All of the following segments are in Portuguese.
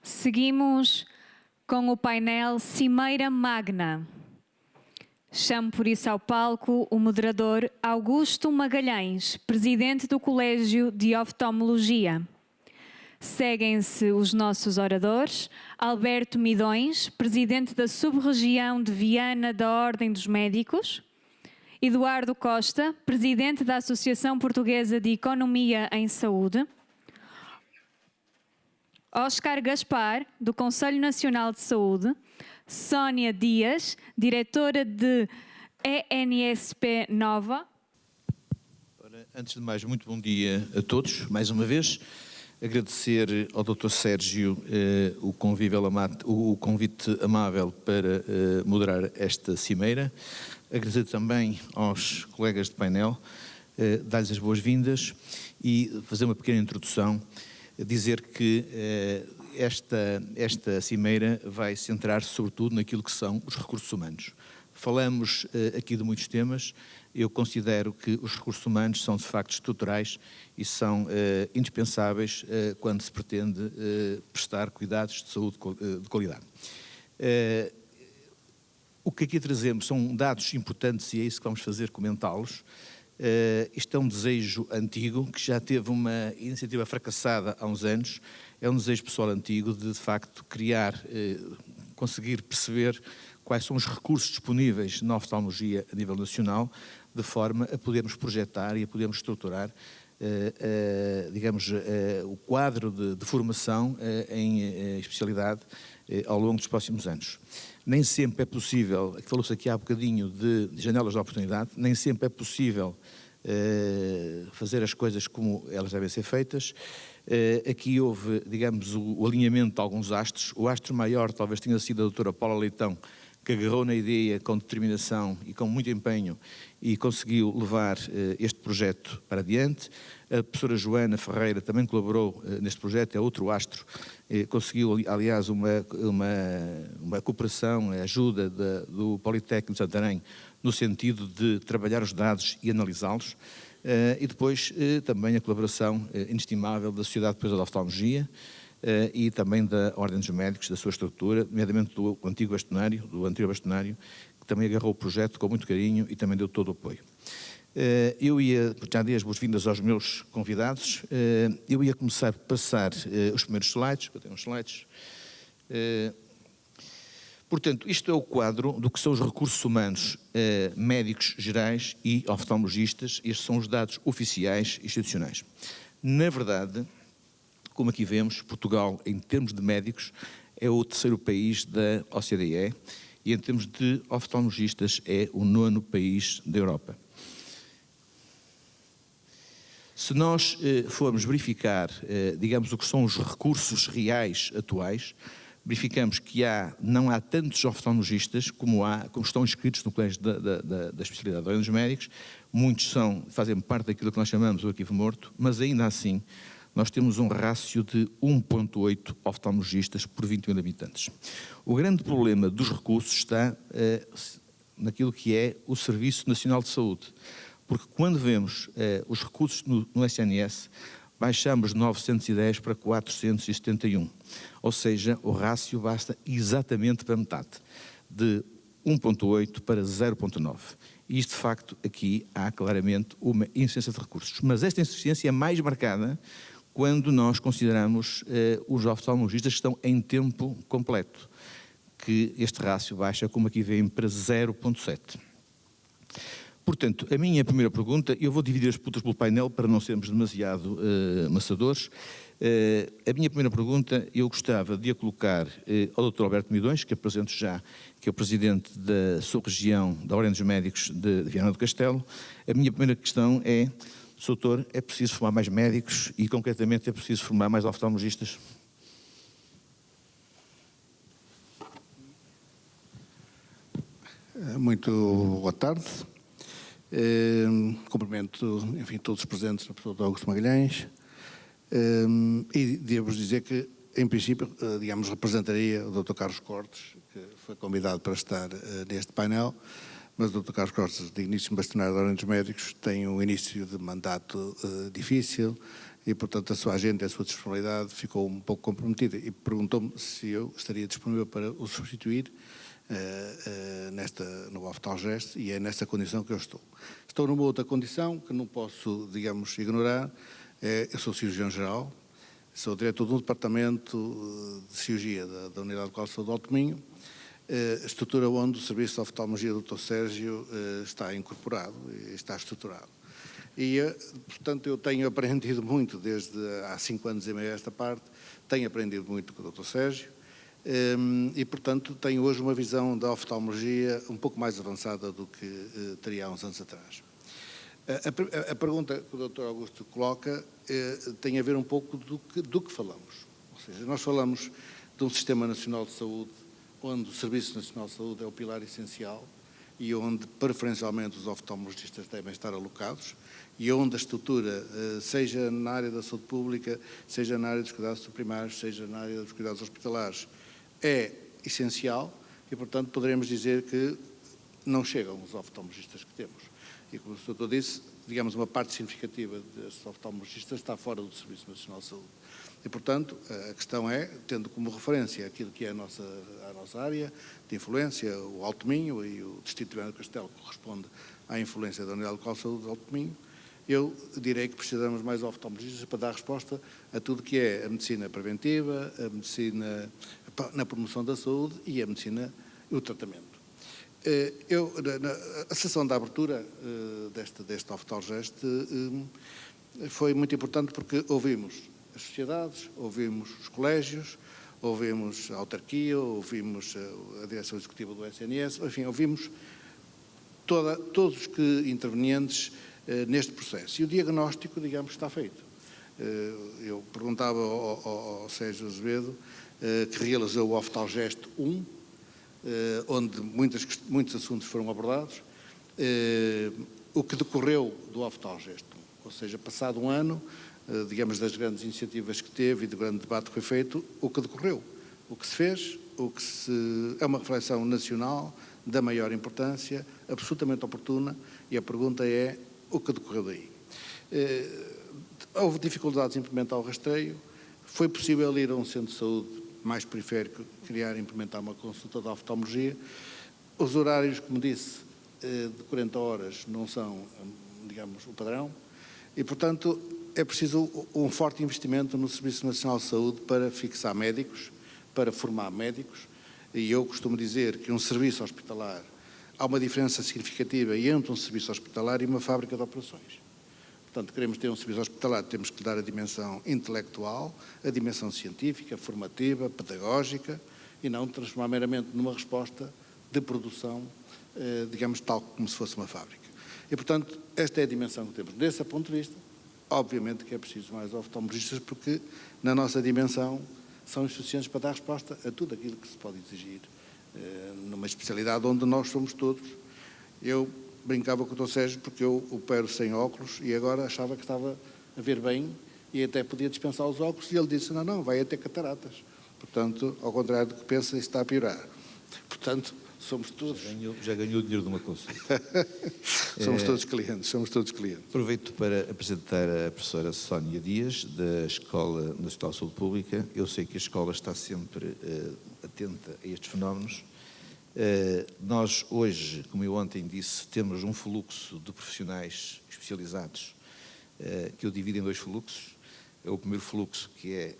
Seguimos com o painel Cimeira Magna. Chamo por isso ao palco o moderador Augusto Magalhães, presidente do Colégio de Oftalmologia. Seguem-se os nossos oradores, Alberto Midões, presidente da sub-região de Viana da Ordem dos Médicos, Eduardo Costa, presidente da Associação Portuguesa de Economia em Saúde, Oscar Gaspar, do Conselho Nacional de Saúde, Sónia Dias, diretora de ENSP Nova. Antes de mais, muito bom dia a todos, mais uma vez. Agradecer ao Dr. Sérgio o convite amável para moderar esta cimeira. Agradecer também aos colegas de painel, dar-lhes as boas-vindas e fazer uma pequena introdução. Dizer que esta cimeira vai centrar-se sobretudo naquilo que são os recursos humanos. Falamos aqui de muitos temas. Eu considero que os recursos humanos são de facto estruturais e são indispensáveis quando se pretende prestar cuidados de saúde de qualidade. O que aqui trazemos são dados importantes e é isso que vamos fazer, comentá-los. Isto é um desejo antigo, que já teve uma iniciativa fracassada há uns anos. É um desejo pessoal antigo de facto, criar, conseguir perceber quais são os recursos disponíveis na oftalmologia a nível nacional, de forma a podermos projetar e a podermos estruturar, digamos, o quadro de formação em especialidade ao longo dos próximos anos. Nem sempre é possível, falou-se aqui há bocadinho de janelas de oportunidade, nem sempre é possível fazer as coisas como elas devem ser feitas. Aqui houve, digamos, o alinhamento de alguns astros. O astro maior talvez tenha sido a doutora Paula Leitão, que agarrou na ideia com determinação e com muito empenho e conseguiu levar este projeto para adiante. A professora Joana Ferreira também colaborou neste projeto, é outro astro, conseguiu aliás uma cooperação, a ajuda do Politécnico de Santarém, no sentido de trabalhar os dados e analisá-los, e depois também a colaboração inestimável da Sociedade Portuguesa de Oftalmologia, e também da Ordem dos Médicos, da sua estrutura, nomeadamente do antigo bastonário, que também agarrou o projeto com muito carinho e também deu todo o apoio. Eu já dei as boas-vindas aos meus convidados, eu ia começar a passar os primeiros slides, eu tenho uns slides. Portanto, isto é o quadro do que são os recursos humanos médicos gerais e oftalmologistas. Estes são os dados oficiais institucionais. Na verdade, como aqui vemos, Portugal, em termos de médicos, é o terceiro país da OCDE e, em termos de oftalmologistas, é o 9º país da Europa. Se nós formos verificar, digamos, o que são os recursos reais atuais, verificamos que não há tantos oftalmologistas como estão inscritos no colégio da especialidade de Ordem dos Médicos. Muitos fazem parte daquilo que nós chamamos o arquivo morto, mas ainda assim nós temos um rácio de 1,8 oftalmologistas por 20 mil habitantes. O grande problema dos recursos está naquilo que é o Serviço Nacional de Saúde, porque quando vemos os recursos no SNS, baixamos de 910 para 471, ou seja, o rácio basta exatamente para metade, de 1,8 para 0,9. E isto, de facto, aqui há claramente uma insuficiência de recursos. Mas esta insuficiência é mais marcada quando nós consideramos os oftalmologistas que estão em tempo completo, que este rácio baixa, como aqui vem, para 0,7. Portanto, a minha primeira pergunta, eu vou dividir as perguntas pelo painel para não sermos demasiado maçadores. A minha primeira pergunta, eu gostava de a colocar ao Dr. Alberto Midões, que apresento já, que é o presidente da sub-região da Ordem dos Médicos de Viana do Castelo. A minha primeira questão é: doutor, é preciso formar mais médicos e, concretamente, é preciso formar mais oftalmologistas? Muito boa tarde. Cumprimento, enfim, todos os presentes na pessoa do Augusto Magalhães. E devo dizer que, em princípio, digamos, representaria o Dr. Carlos Cortes, que foi convidado para estar neste painel, mas o Dr. Carlos Cortes, digníssimo bastonário da Ordem dos Médicos, tem um início de mandato difícil, e, portanto, a sua agenda e a sua disponibilidade ficou um pouco comprometida e perguntou-me se eu estaria disponível para o substituir no Oftalgest, e é nessa condição que eu estou. Estou numa outra condição que não posso, digamos, ignorar. Eu sou cirurgião-geral, sou diretor de um departamento de cirurgia da Unidade de Qualidade de Saúde de Alto-Minho, estrutura onde o Serviço de Oftalmologia do Dr. Sérgio está incorporado e está estruturado. E, portanto, eu tenho aprendido muito desde há 5 anos e meio esta parte, tenho aprendido muito com o Dr. Sérgio e, portanto, tenho hoje uma visão da oftalmologia um pouco mais avançada do que teria há uns anos atrás. A pergunta que o Dr. Augusto coloca tem a ver um pouco do que falamos. Ou seja, nós falamos de um Sistema Nacional de Saúde onde o Serviço Nacional de Saúde é o pilar essencial e onde, preferencialmente, os oftalmologistas devem estar alocados e onde a estrutura, seja na área da saúde pública, seja na área dos cuidados primários, seja na área dos cuidados hospitalares, é essencial e, portanto, poderemos dizer que não chegam os oftalmologistas que temos. E, como o doutor disse, digamos, uma parte significativa desses oftalmologistas está fora do Serviço Nacional de Saúde. E, portanto, a questão é, tendo como referência aquilo que é a nossa área de influência, o Alto Minho e o Distrito de Viana do Castelo, que corresponde à influência da Unidade de Qualidade de Saúde do Alto Minho, eu direi que precisamos mais de oftalmologistas para dar resposta a tudo que é a medicina preventiva, a medicina na promoção da saúde e a medicina e o tratamento. A sessão da abertura deste Oftalgest foi muito importante porque ouvimos as sociedades, ouvimos os colégios, ouvimos a autarquia, ouvimos a direção executiva do SNS, enfim, ouvimos todos os intervenientes neste processo. E o diagnóstico, digamos, está feito. Eu perguntava ao Sérgio Azevedo, que realizou o Oftalgest 1, onde muitos assuntos foram abordados, o que decorreu do Oftalgest 1. Ou seja, passado um ano, digamos, das grandes iniciativas que teve e do grande debate que foi feito, o que decorreu, o que se fez, é uma reflexão nacional da maior importância, absolutamente oportuna, e a pergunta é o que decorreu daí. Houve dificuldades em implementar o rastreio, foi possível ir a um centro de saúde mais periférico, implementar uma consulta de oftalmologia. Os horários, como disse, de 40 horas não são, digamos, o padrão, e, portanto, é preciso um forte investimento no Serviço Nacional de Saúde para fixar médicos, para formar médicos, e eu costumo dizer que um serviço hospitalar, há uma diferença significativa entre um serviço hospitalar e uma fábrica de operações. Portanto, queremos ter um serviço hospitalar, temos que dar a dimensão intelectual, a dimensão científica, formativa, pedagógica, e não transformar meramente numa resposta de produção, digamos, tal como se fosse uma fábrica. E, portanto, esta é a dimensão que temos. Desse ponto de vista, obviamente que é preciso mais oftalmologistas, porque na nossa dimensão são insuficientes para dar resposta a tudo aquilo que se pode exigir numa especialidade onde nós somos todos. Eu brincava com o Dr. Sérgio porque eu opero sem óculos e agora achava que estava a ver bem e até podia dispensar os óculos e ele disse, não, vai até cataratas. Portanto, ao contrário do que pensa, isso está a piorar. Portanto, somos todos... Já ganhou o dinheiro de uma consulta. somos todos clientes. Aproveito para apresentar a professora Sónia Dias, da Escola Nacional de Saúde Pública. Eu sei que a escola está sempre atenta a estes fenómenos. Nós hoje, como eu ontem disse, temos um fluxo de profissionais especializados que eu divido em 2 fluxos. É o primeiro fluxo que é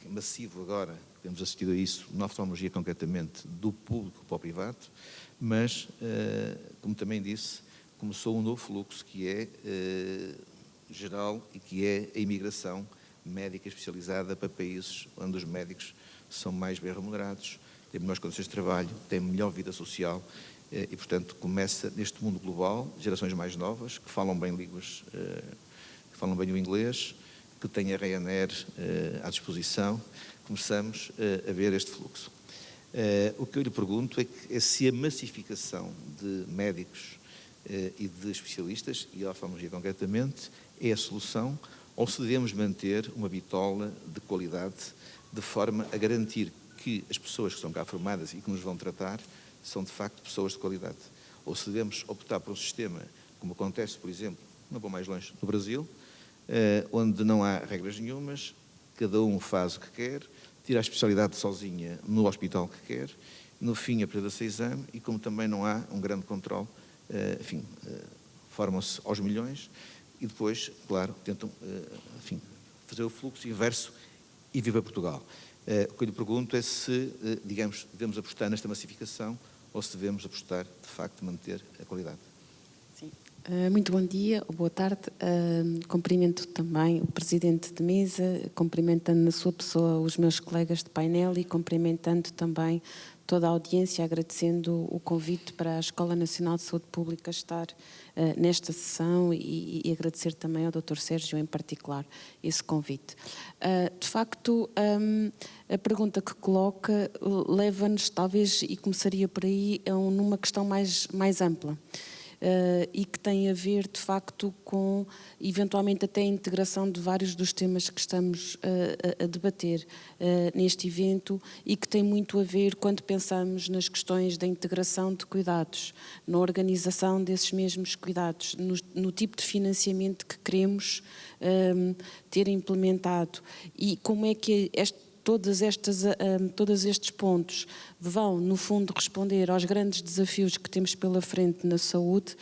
massivo agora, temos assistido a isso, na oftalmologia concretamente, do público para o privado, mas, como também disse, começou um novo fluxo que é geral e que é a imigração médica especializada para países onde os médicos são mais bem remunerados, têm melhores condições de trabalho, têm melhor vida social e, portanto, começa neste mundo global, gerações mais novas, que falam bem línguas, que falam bem o inglês, que têm a Ryanair à disposição, começamos a ver este fluxo. O que eu lhe pergunto é se a massificação de médicos e de especialistas, e a oftalmologia concretamente, é a solução, ou se devemos manter uma bitola de qualidade de forma a garantir que as pessoas que estão cá formadas e que nos vão tratar são de facto pessoas de qualidade. Ou se devemos optar por um sistema, como acontece, por exemplo, não vou mais longe, no Brasil, onde não há regras nenhumas, cada um faz o que quer, tira a especialidade sozinha no hospital que quer, no fim apresenta-se a exame e como também não há um grande controle, formam-se aos milhões e depois, claro, tentam fazer o fluxo inverso e vir para Portugal. O que eu lhe pergunto é se, digamos, devemos apostar nesta massificação ou se devemos apostar, de facto, manter a qualidade. Sim. Muito bom dia ou boa tarde. Cumprimento também o Presidente de Mesa, cumprimentando na sua pessoa os meus colegas de painel e cumprimentando também toda a audiência, agradecendo o convite para a Escola Nacional de Saúde Pública estar nesta sessão e agradecer também ao Dr. Sérgio em particular esse convite. De facto, a pergunta que coloca leva-nos talvez, e começaria por aí, numa questão mais ampla. E que tem a ver, de facto, com, eventualmente, até a integração de vários dos temas que estamos a debater neste evento e que tem muito a ver quando pensamos nas questões da integração de cuidados, na organização desses mesmos cuidados, no tipo de financiamento que queremos ter implementado e como é que todos estes pontos vão, no fundo, responder aos grandes desafios que temos pela frente na saúde,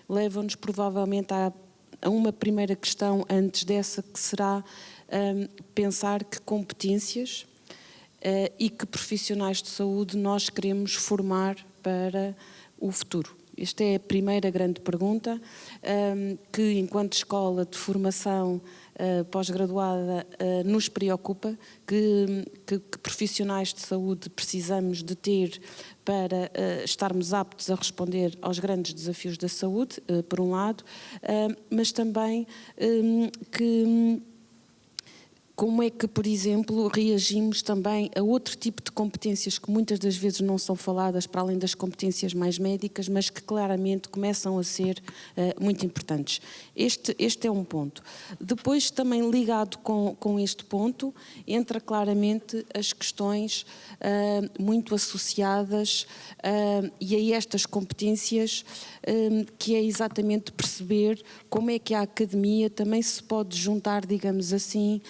levam-nos provavelmente a uma primeira questão antes dessa, que será pensar que competências e que profissionais de saúde nós queremos formar para o futuro. Esta é a primeira grande pergunta que, enquanto escola de formação pós-graduada, nos preocupa, que profissionais de saúde precisamos de ter para estarmos aptos a responder aos grandes desafios da saúde, por um lado, mas também como é que, por exemplo, reagimos também a outro tipo de competências que muitas das vezes não são faladas para além das competências mais médicas, mas que claramente começam a ser muito importantes. Este é um ponto. Depois, também ligado com este ponto, entra claramente as questões muito associadas e a estas competências, que é exatamente perceber como é que a academia também se pode juntar, digamos assim,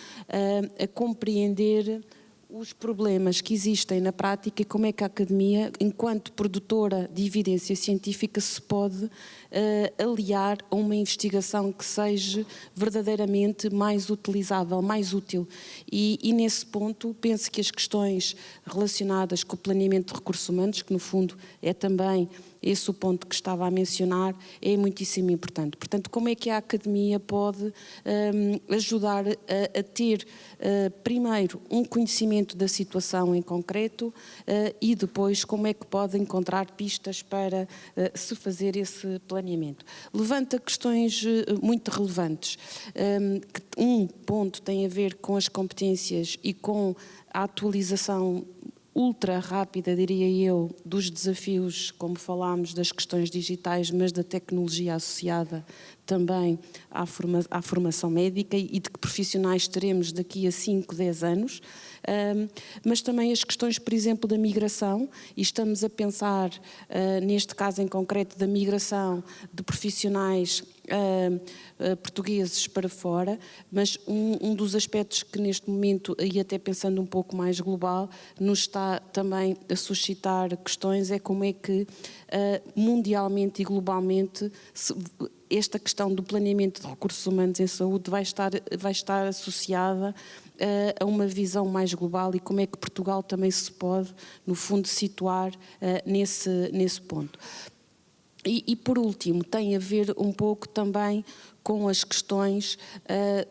a compreender os problemas que existem na prática e como é que a academia, enquanto produtora de evidência científica, se pode aliar a uma investigação que seja verdadeiramente mais utilizável, mais útil. E nesse ponto, penso que as questões relacionadas com o planeamento de recursos humanos, que no fundo é também esse o ponto que estava a mencionar, é muitíssimo importante. Portanto, como é que a academia pode ajudar a ter, primeiro, um conhecimento da situação em concreto e depois como é que pode encontrar pistas para se fazer esse planeamento. Levanta questões muito relevantes. Um ponto tem a ver com as competências e com a atualização ultra rápida, diria eu, dos desafios, como falámos, das questões digitais, mas da tecnologia associada também à formação médica e de que profissionais teremos daqui a 5, 10 anos, mas também as questões, por exemplo, da migração, e estamos a pensar, neste caso em concreto, da migração de profissionais portugueses para fora, mas um dos aspectos que neste momento, e até pensando um pouco mais global, nos está também a suscitar questões é como é que mundialmente e globalmente esta questão do planeamento de recursos humanos em saúde vai estar associada a uma visão mais global e como é que Portugal também se pode, no fundo, situar nesse ponto. E por último, tem a ver um pouco também com as questões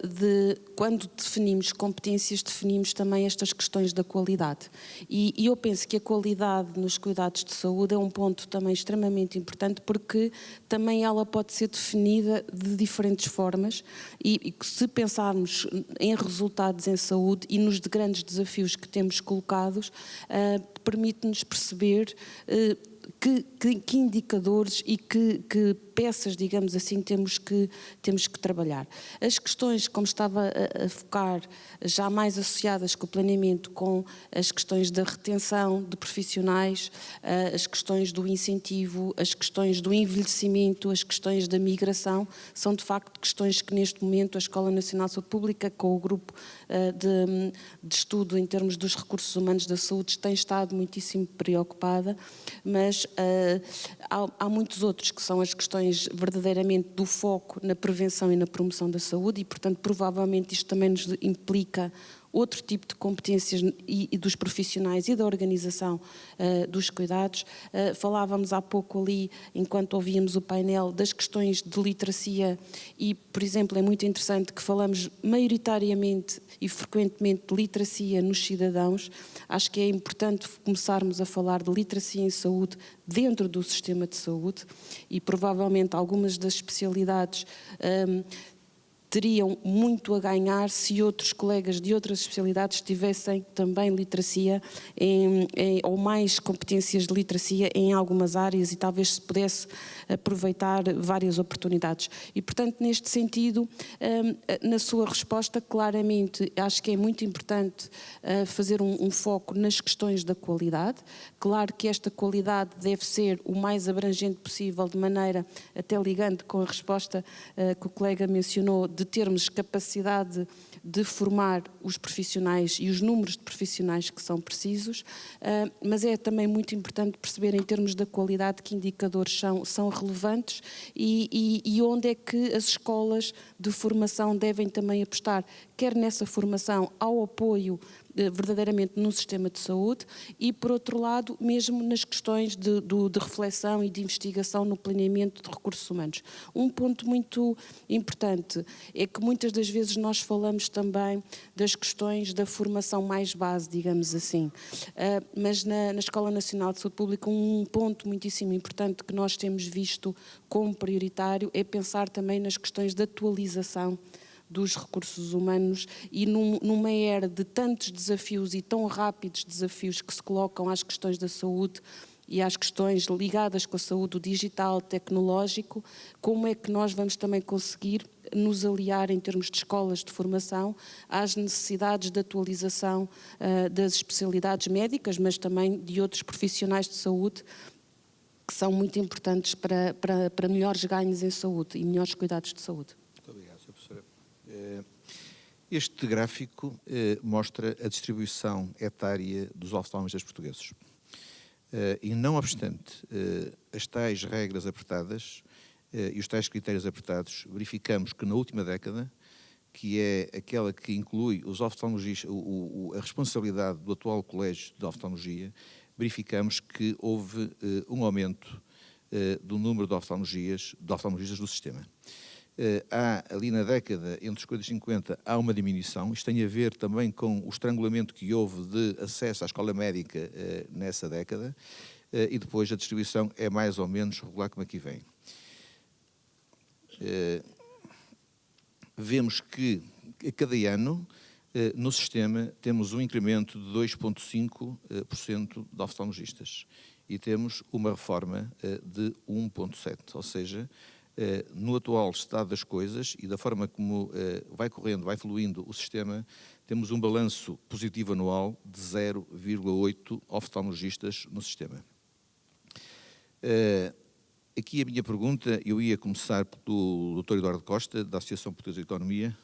de quando definimos competências, definimos também estas questões da qualidade. E eu penso que a qualidade nos cuidados de saúde é um ponto também extremamente importante porque também ela pode ser definida de diferentes formas e se pensarmos em resultados em saúde e nos grandes desafios que temos colocados, permite-nos perceber que indicadores e que peças, digamos assim, temos que trabalhar. As questões, como estava a focar, já mais associadas com o planeamento, com as questões da retenção de profissionais, as questões do incentivo, as questões do envelhecimento, as questões da migração, são de facto questões que neste momento a Escola Nacional de Saúde Pública, com o grupo de estudo em termos dos recursos humanos da saúde, tem estado muitíssimo preocupada, mas há muitos outros que são as questões verdadeiramente do foco na prevenção e na promoção da saúde e, portanto, provavelmente isto também nos implica outro tipo de competências e dos profissionais e da organização dos cuidados. Falávamos há pouco ali, enquanto ouvíamos o painel, das questões de literacia e, por exemplo, é muito interessante que falamos maioritariamente e frequentemente de literacia nos cidadãos. Acho que é importante começarmos a falar de literacia em saúde dentro do sistema de saúde e provavelmente algumas das especialidades teriam muito a ganhar se outros colegas de outras especialidades tivessem também literacia ou mais competências de literacia em algumas áreas e talvez se pudesse aproveitar várias oportunidades. E, portanto, neste sentido, na sua resposta, claramente, acho que é muito importante fazer um foco nas questões da qualidade. Claro que esta qualidade deve ser o mais abrangente possível, de maneira, até ligando com a resposta que o colega mencionou, de termos capacidade de formar os profissionais e os números de profissionais que são precisos, mas é também muito importante perceber em termos da qualidade que indicadores são relevantes e onde é que as escolas de formação devem também apostar, quer nessa formação ao apoio verdadeiramente no sistema de saúde e, por outro lado, mesmo nas questões de reflexão e de investigação no planeamento de recursos humanos. Um ponto muito importante é que muitas das vezes nós falamos também das questões da formação mais base, digamos assim, mas na Escola Nacional de Saúde Pública um ponto muitíssimo importante que nós temos visto como prioritário é pensar também nas questões de atualização dos recursos humanos e numa era de tantos desafios e tão rápidos desafios que se colocam às questões da saúde e às questões ligadas com a saúde, o digital, tecnológico, como é que nós vamos também conseguir nos aliar em termos de escolas de formação às necessidades de atualização das especialidades médicas, mas também de outros profissionais de saúde que são muito importantes para melhores ganhos em saúde e melhores cuidados de saúde. Muito obrigado, Sra. Professora. Este gráfico mostra a distribuição etária dos oftalmologistas portugueses. E não obstante as tais regras apertadas e os tais critérios apertados, verificamos que na última década, que é aquela que inclui os oftalmologistas, a responsabilidade do atual Colégio de Oftalmologia, verificamos que houve um aumento do número de oftalmologistas do sistema. Há ali na década, entre os 40 e 50, há uma diminuição. Isto tem a ver também com o estrangulamento que houve de acesso à escola médica nessa década e depois a distribuição é mais ou menos regular como aqui vem. Vemos que a cada ano no sistema temos um incremento de 2,5% de oftalmologistas e temos uma reforma de 1,7%, ou seja, no atual estado das coisas e da forma como vai correndo, vai fluindo o sistema, temos um balanço positivo anual de 0,8 oftalmologistas no sistema. Aqui a minha pergunta, eu ia começar pelo Dr. Eduardo Costa, da Associação Portuguesa de Economia.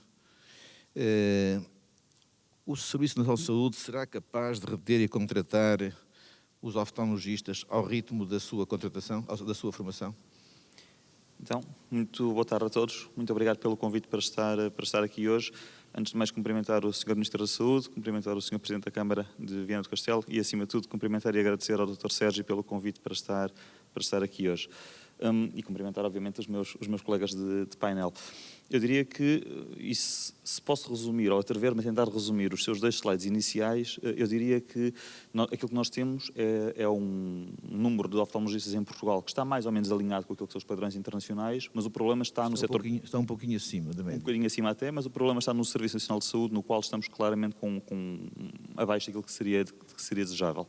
O Serviço Nacional de Saúde será capaz de reter e contratar os oftalmologistas ao ritmo da sua contratação, da sua formação? Então, muito boa tarde a todos. Muito obrigado pelo convite para estar aqui hoje. Antes de mais, cumprimentar o Sr. Ministro da Saúde, cumprimentar o Sr. Presidente da Câmara de Viana do Castelo e, acima de tudo, cumprimentar e agradecer ao Dr. Sérgio pelo convite para estar aqui hoje. E cumprimentar, obviamente, os meus colegas de painel. Eu diria que, se posso resumir, ou atrever-me a tentar resumir os seus 2 slides iniciais, eu diria que aquilo que nós temos é um número de oftalmologistas em Portugal que está mais ou menos alinhado com aquilo que são os padrões internacionais, mas o problema está no setor... Está um pouquinho acima da média. Um bocadinho acima até, mas o problema está no Serviço Nacional de Saúde, no qual estamos claramente com abaixo daquilo que seria desejável.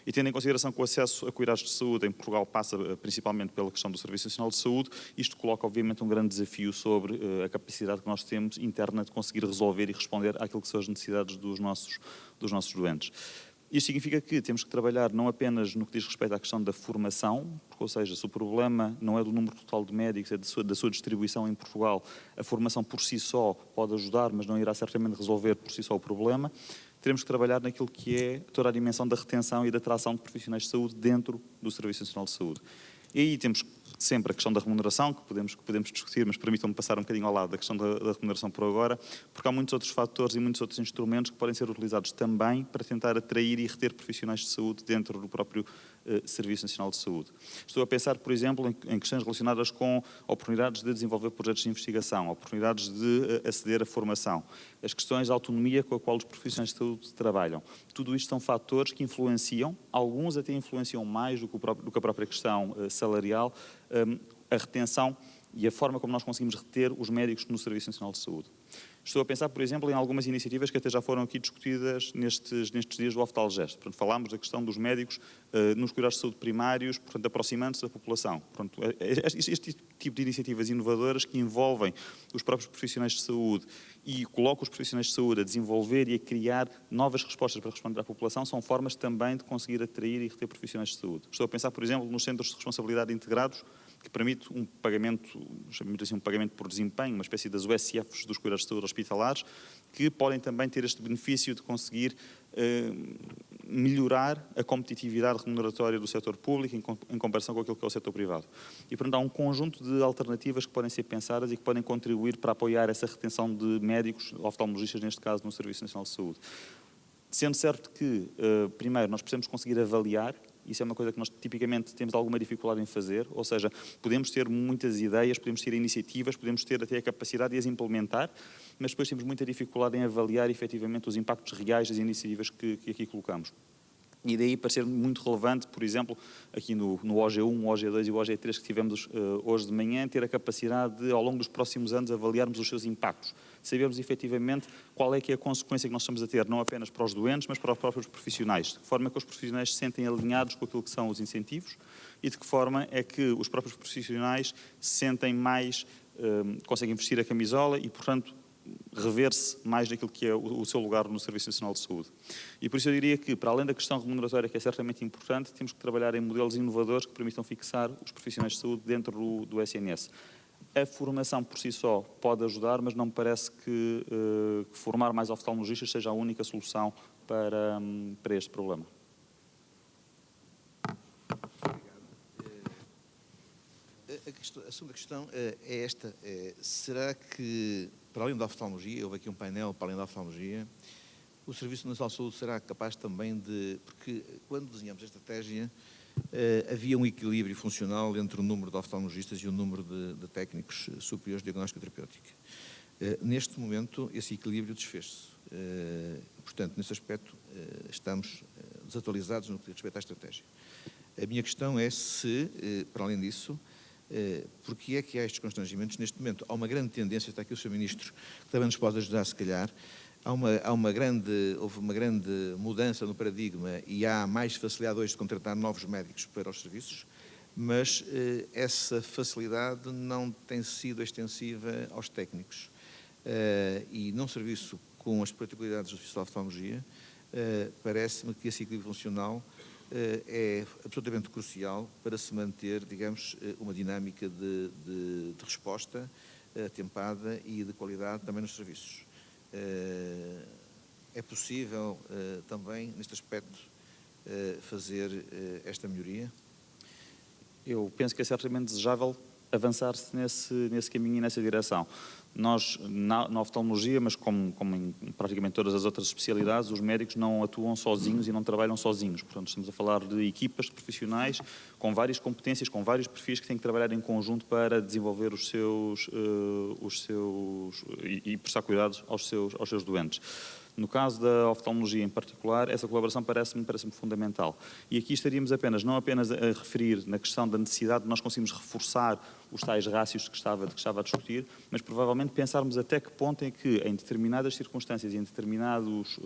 E tendo em consideração que o acesso a cuidados de saúde em Portugal passa principalmente pela questão do Serviço Nacional de Saúde, isto coloca obviamente um grande desafio sobre a capacidade que nós temos interna de conseguir resolver e responder àquilo que são as necessidades dos nossos doentes. Isto significa que temos que trabalhar não apenas no que diz respeito à questão da formação, porque, ou seja, se o problema não é do número total de médicos, é da sua distribuição em Portugal, a formação por si só pode ajudar, mas não irá certamente resolver por si só o problema. Teremos que trabalhar naquilo que é toda a dimensão da retenção e da atração de profissionais de saúde dentro do Serviço Nacional de Saúde. E aí temos sempre a questão da remuneração, que podemos discutir, mas permitam-me passar um bocadinho ao lado da questão da remuneração por agora, porque há muitos outros fatores e muitos outros instrumentos que podem ser utilizados também para tentar atrair e reter profissionais de saúde dentro do próprio Serviço Nacional de Saúde. Estou a pensar, por exemplo, em questões relacionadas com oportunidades de desenvolver projetos de investigação, oportunidades de aceder à formação, as questões de autonomia com a qual os profissionais de saúde trabalham. Tudo isto são fatores que influenciam, alguns até influenciam mais do que a própria questão salarial, a retenção e a forma como nós conseguimos reter os médicos no Serviço Nacional de Saúde. Estou a pensar, por exemplo, em algumas iniciativas que até já foram aqui discutidas nestes dias do Oftalgest. Portanto, falámos da questão dos médicos nos cuidados de saúde primários, portanto, aproximando-se da população. Portanto, este tipo de iniciativas inovadoras que envolvem os próprios profissionais de saúde e colocam os profissionais de saúde a desenvolver e a criar novas respostas para responder à população são formas também de conseguir atrair e reter profissionais de saúde. Estou a pensar, por exemplo, nos centros de responsabilidade integrados, que permite um pagamento, chamamos assim, um pagamento por desempenho, uma espécie das USFs dos cuidados de saúde hospitalares, que podem também ter este benefício de conseguir melhorar a competitividade remuneratória do setor público em comparação com aquilo que é o setor privado. E, portanto, há um conjunto de alternativas que podem ser pensadas e que podem contribuir para apoiar essa retenção de médicos, oftalmologistas, neste caso, no Serviço Nacional de Saúde. Sendo certo que, primeiro, nós precisamos conseguir avaliar. Isso é uma coisa que nós tipicamente temos alguma dificuldade em fazer, ou seja, podemos ter muitas ideias, podemos ter iniciativas, podemos ter até a capacidade de as implementar, mas depois temos muita dificuldade em avaliar efetivamente os impactos reais das iniciativas que aqui colocamos. E daí para ser muito relevante, por exemplo, aqui no OG1, o OG2 e o OG3 que tivemos hoje de manhã, ter a capacidade de, ao longo dos próximos anos, avaliarmos os seus impactos. Sabermos efetivamente qual é que é a consequência que nós estamos a ter, não apenas para os doentes, mas para os próprios profissionais. De que forma é que os profissionais se sentem alinhados com aquilo que são os incentivos e de que forma é que os próprios profissionais se sentem mais, conseguem vestir a camisola e, portanto, rever-se mais naquilo que é o seu lugar no Serviço Nacional de Saúde. E por isso eu diria que, para além da questão remuneratória, que é certamente importante, temos que trabalhar em modelos inovadores que permitam fixar os profissionais de saúde dentro do SNS. A formação por si só pode ajudar, mas não me parece que formar mais oftalmologistas seja a única solução para este problema. A segunda questão é esta. Será que, para além da oftalmologia, houve aqui um painel para além da oftalmologia, o Serviço Nacional de Saúde será capaz também de... Porque quando desenhamos a estratégia, havia um equilíbrio funcional entre o número de oftalmologistas e o número de técnicos superiores de diagnóstica terapêutica. Neste momento, esse equilíbrio desfez-se. Portanto, nesse aspecto, estamos desatualizados no que diz respeito à estratégia. A minha questão é se, para além disso, porque é que há estes constrangimentos neste momento? Há uma grande tendência, está aqui o Sr. Ministro, que também nos pode ajudar, se calhar, houve uma grande mudança no paradigma e há mais facilidade hoje de contratar novos médicos para os serviços, mas essa facilidade não tem sido extensiva aos técnicos. E num serviço com as particularidades do Serviço de Oftalmologia, parece-me que esse equilíbrio funcional é absolutamente crucial para se manter, digamos, uma dinâmica de resposta atempada e de qualidade também nos serviços. É possível também, neste aspecto, fazer esta melhoria? Eu penso que é certamente desejável avançar-se nesse caminho e nessa direção. Nós, na oftalmologia, mas como em praticamente todas as outras especialidades, os médicos não atuam sozinhos e não trabalham sozinhos. Portanto, estamos a falar de equipas de profissionais com várias competências, com vários perfis que têm que trabalhar em conjunto para desenvolver os seus e prestar cuidados aos seus doentes. No caso da oftalmologia em particular, essa colaboração parece-me fundamental. E aqui estaríamos não apenas a referir na questão da necessidade de nós conseguirmos reforçar os tais rácios de que estava a discutir, mas provavelmente pensarmos até que ponto é que, em determinadas circunstâncias e em determinados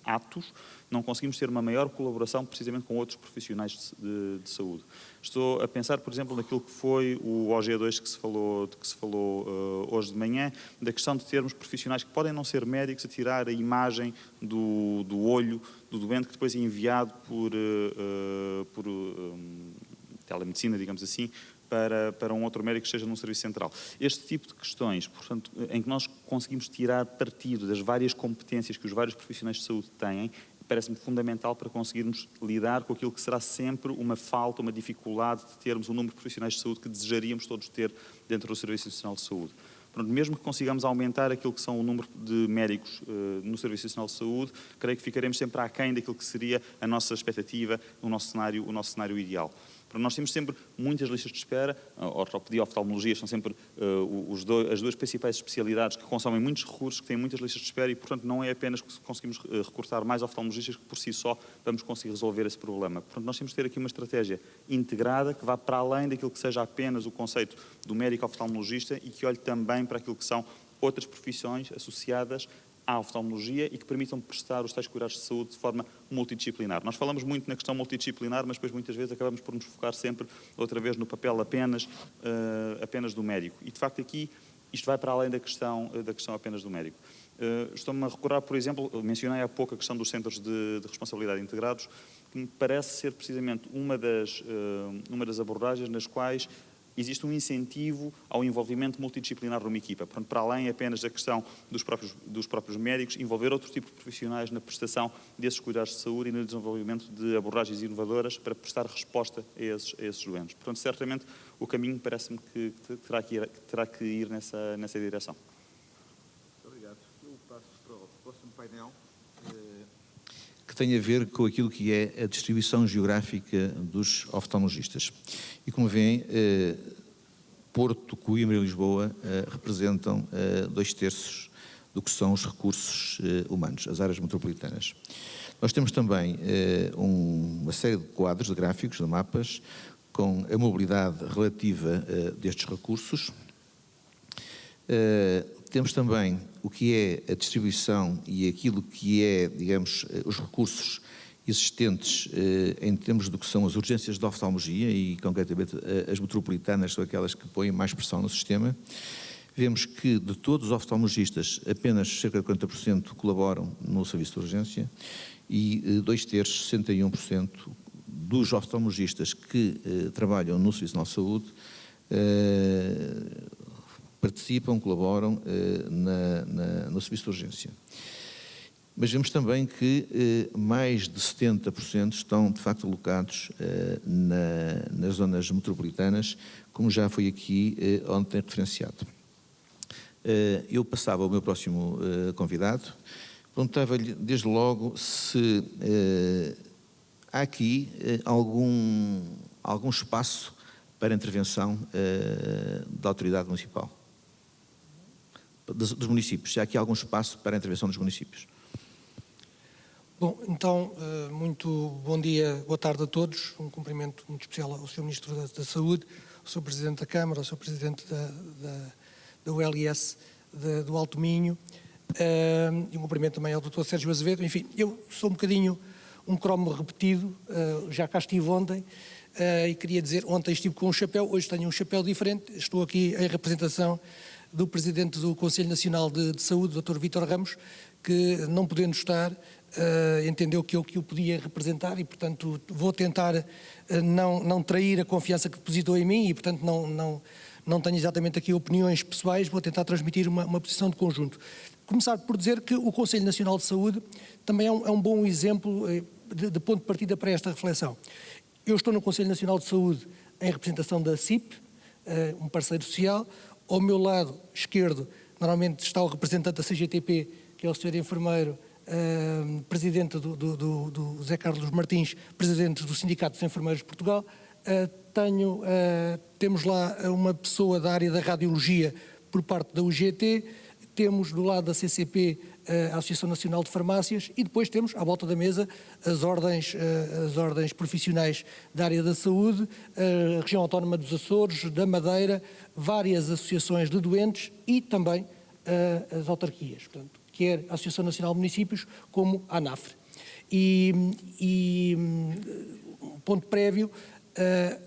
atos, não conseguimos ter uma maior colaboração precisamente com outros profissionais de saúde. Estou a pensar, por exemplo, naquilo que foi o OG2 que se falou hoje de manhã, da questão de termos profissionais que podem não ser médicos a tirar a imagem do olho do doente, que depois é enviado por telemedicina, digamos assim, para um outro médico que esteja num serviço central. Este tipo de questões, portanto, em que nós conseguimos tirar partido das várias competências que os vários profissionais de saúde têm, parece-me fundamental para conseguirmos lidar com aquilo que será sempre uma falta, uma dificuldade de termos o número de profissionais de saúde que desejaríamos todos ter dentro do Serviço Nacional de Saúde. Pronto, mesmo que consigamos aumentar aquilo que são o número de médicos no Serviço Nacional de Saúde, creio que ficaremos sempre aquém daquilo que seria a nossa expectativa, o nosso cenário ideal. Nós temos sempre muitas listas de espera, a ortopedia e a oftalmologia são sempre as duas principais especialidades que consomem muitos recursos, que têm muitas listas de espera e, portanto, não é apenas que conseguimos recrutar mais oftalmologistas que por si só vamos conseguir resolver esse problema. Portanto, nós temos de ter aqui uma estratégia integrada que vá para além daquilo que seja apenas o conceito do médico oftalmologista e que olhe também para aquilo que são outras profissões associadas à oftalmologia e que permitam prestar os tais cuidados de saúde de forma multidisciplinar. Nós falamos muito na questão multidisciplinar, mas depois muitas vezes acabamos por nos focar sempre, outra vez, no papel apenas do médico. E, de facto, aqui isto vai para além da questão apenas do médico. Estou-me a recordar, por exemplo, mencionei há pouco a questão dos centros de responsabilidade integrados, que me parece ser precisamente uma das abordagens nas quais existe um incentivo ao envolvimento multidisciplinar numa equipa. Portanto, para além apenas da questão dos próprios médicos, envolver outro tipo de profissionais na prestação desses cuidados de saúde e no desenvolvimento de abordagens inovadoras para prestar resposta a esses doentes. Portanto, certamente o caminho parece-me que terá que ir nessa direção. Muito obrigado. Eu passo para o próximo painel, que tem a ver com aquilo que é a distribuição geográfica dos oftalmologistas. E como veem, Porto, Coimbra e Lisboa representam 2/3 do que são os recursos humanos, as áreas metropolitanas. Nós temos também uma série de quadros, de gráficos, de mapas, com a mobilidade relativa destes recursos. Temos também o que é a distribuição e aquilo que é, digamos, os recursos existentes em termos do que são as urgências de oftalmologia e, concretamente, as metropolitanas são aquelas que põem mais pressão no sistema. Vemos que, de todos os oftalmologistas, apenas cerca de 40% colaboram no serviço de urgência e 2/3, 61%, dos oftalmologistas que trabalham no Serviço Nacional de Saúde participam, colaboram no serviço de urgência. Mas vemos também que mais de 70% estão, de facto, alocados nas zonas metropolitanas, como já foi aqui ontem referenciado. Eu passava ao meu próximo convidado, perguntava-lhe desde logo se há aqui algum espaço para a intervenção da autoridade municipal. Dos municípios, se há aqui algum espaço para a intervenção dos municípios. Bom, então, muito bom dia, boa tarde a todos. Um cumprimento muito especial ao Sr. Ministro da Saúde, ao Sr. Presidente da Câmara, ao Sr. Presidente da ULS do Alto Minho, e um cumprimento também ao Dr. Sérgio Azevedo. Enfim, eu sou um bocadinho um cromo repetido, já cá estive ontem, e queria dizer, ontem estive com um chapéu, hoje tenho um chapéu diferente. Estou aqui em representação do Presidente do Conselho Nacional de Saúde, Dr. Vítor Ramos, que, não podendo estar, entendeu que eu podia representar e, portanto, vou tentar não trair a confiança que depositou em mim e, portanto, não tenho exatamente aqui opiniões pessoais, vou tentar transmitir uma posição de conjunto. Começar por dizer que o Conselho Nacional de Saúde também é um bom exemplo de ponto de partida para esta reflexão. Eu estou no Conselho Nacional de Saúde em representação da CIP, um parceiro social. Ao meu lado esquerdo, normalmente está o representante da CGTP, que é o Sr. Enfermeiro, presidente do Zé Carlos Martins, presidente do Sindicato dos Enfermeiros de Portugal. Temos lá uma pessoa da área da radiologia por parte da UGT, temos do lado da CCP a Associação Nacional de Farmácias e depois temos, à volta da mesa, as ordens profissionais da área da saúde, a Região Autónoma dos Açores, da Madeira, várias associações de doentes e também as autarquias, portanto, quer a Associação Nacional de Municípios como a ANAFRE. Um ponto prévio,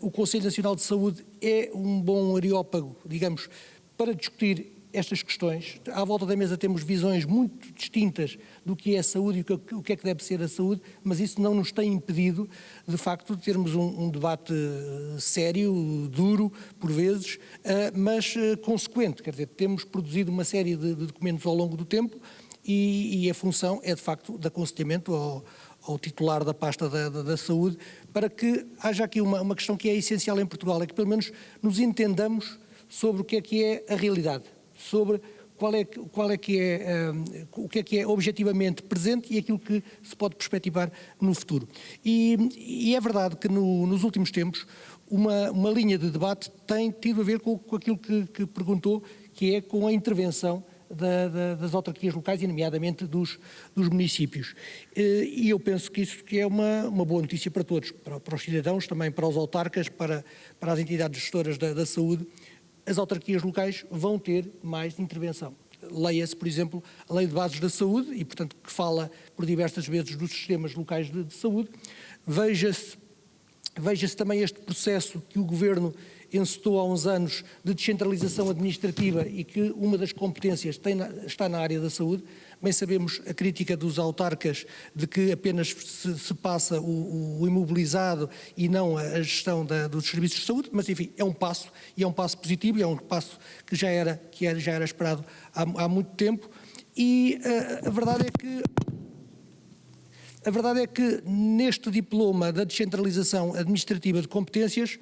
o Conselho Nacional de Saúde é um bom areópago, digamos, para discutir estas questões. À volta da mesa temos visões muito distintas do que é a saúde e o que é que deve ser a saúde, mas isso não nos tem impedido, de facto, de termos um debate sério, duro, por vezes, mas consequente. Quer dizer, temos produzido uma série de documentos ao longo do tempo e a função é, de facto, de aconselhamento ao titular da pasta da saúde, para que haja aqui uma questão que é essencial em Portugal, é que pelo menos nos entendamos sobre o que é a realidade, sobre o que é objetivamente presente e aquilo que se pode perspectivar no futuro. E é verdade que nos últimos tempos uma linha de debate tem tido a ver com aquilo que perguntou, que é com a intervenção das autarquias locais e nomeadamente dos municípios. E eu penso que isso que é uma boa notícia para todos, para os cidadãos, também para os autarcas, para as entidades gestoras da saúde. As autarquias locais vão ter mais intervenção. Leia-se, por exemplo, a Lei de Bases da Saúde, e portanto que fala por diversas vezes dos sistemas locais de saúde. Veja-se também este processo que o Governo encetou há uns anos de descentralização administrativa e que uma das competências está na área da saúde. Bem sabemos a crítica dos autarcas de que apenas se passa o imobilizado e não a gestão dos serviços de saúde, mas enfim, é um passo, e é um passo positivo, e é um passo que já era esperado há muito tempo, e a verdade é que neste diploma da descentralização administrativa de competências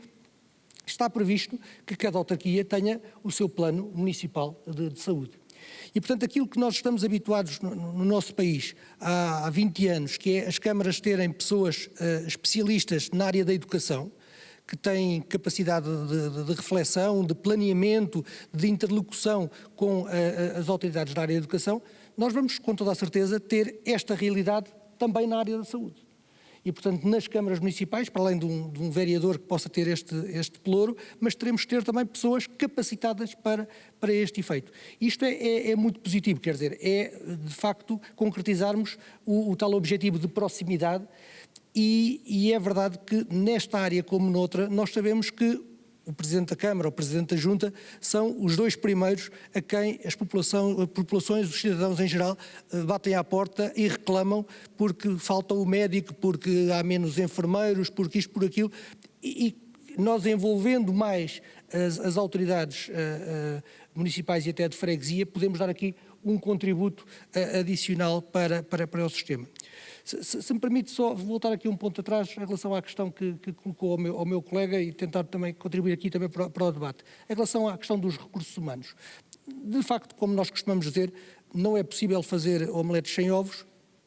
está previsto que cada autarquia tenha o seu plano municipal de saúde. E, portanto, aquilo que nós estamos habituados no nosso país há 20 anos, que é as câmaras terem pessoas especialistas na área da educação, que têm capacidade de reflexão, de planeamento, de interlocução com as autoridades da área da educação, nós vamos, com toda a certeza, ter esta realidade também na área da saúde. E, portanto, nas câmaras municipais, para além de um vereador que possa ter este pelouro, mas teremos que ter também pessoas capacitadas para este efeito. Isto é muito positivo, quer dizer, é de facto concretizarmos o tal objetivo de proximidade e é verdade que nesta área como noutra nós sabemos que o Presidente da Câmara, o Presidente da Junta, são os dois primeiros a quem as populações, os cidadãos em geral, batem à porta e reclamam porque falta o médico, porque há menos enfermeiros, porque isto, por aquilo. E nós envolvendo mais as autoridades municipais e até de freguesia, podemos dar aqui um contributo adicional para o sistema. Se me permite só voltar aqui um ponto atrás em relação à questão que colocou ao meu colega e tentar também contribuir aqui também para o debate. Em relação à questão dos recursos humanos. De facto, como nós costumamos dizer, não é possível fazer omeletes sem ovos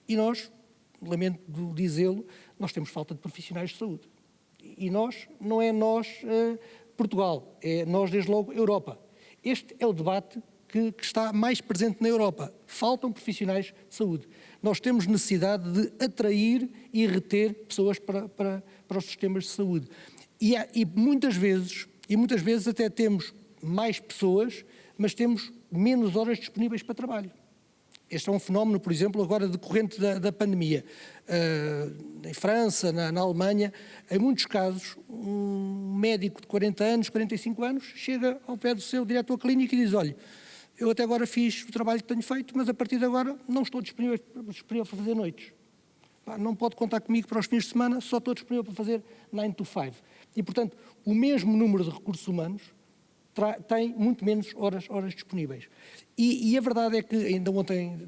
e nós, lamento dizê-lo, nós temos falta de profissionais de saúde. E nós, não é nós Portugal, é nós desde logo Europa. Este é o debate que está mais presente na Europa. Faltam profissionais de saúde. Nós temos necessidade de atrair e reter pessoas para os sistemas de saúde. E muitas vezes até temos mais pessoas, mas temos menos horas disponíveis para trabalho. Este é um fenómeno, por exemplo, agora decorrente da pandemia. Em França, na Alemanha, em muitos casos, um médico de 40 anos, 45 anos, chega ao pé do seu diretor clínico e diz, olha, eu até agora fiz o trabalho que tenho feito, mas a partir de agora não estou disponível para fazer noites. Não pode contar comigo para os fins de semana, só estou disponível para fazer 9 to 5. E, portanto, o mesmo número de recursos humanos tem muito menos horas disponíveis. E a verdade é que, ainda ontem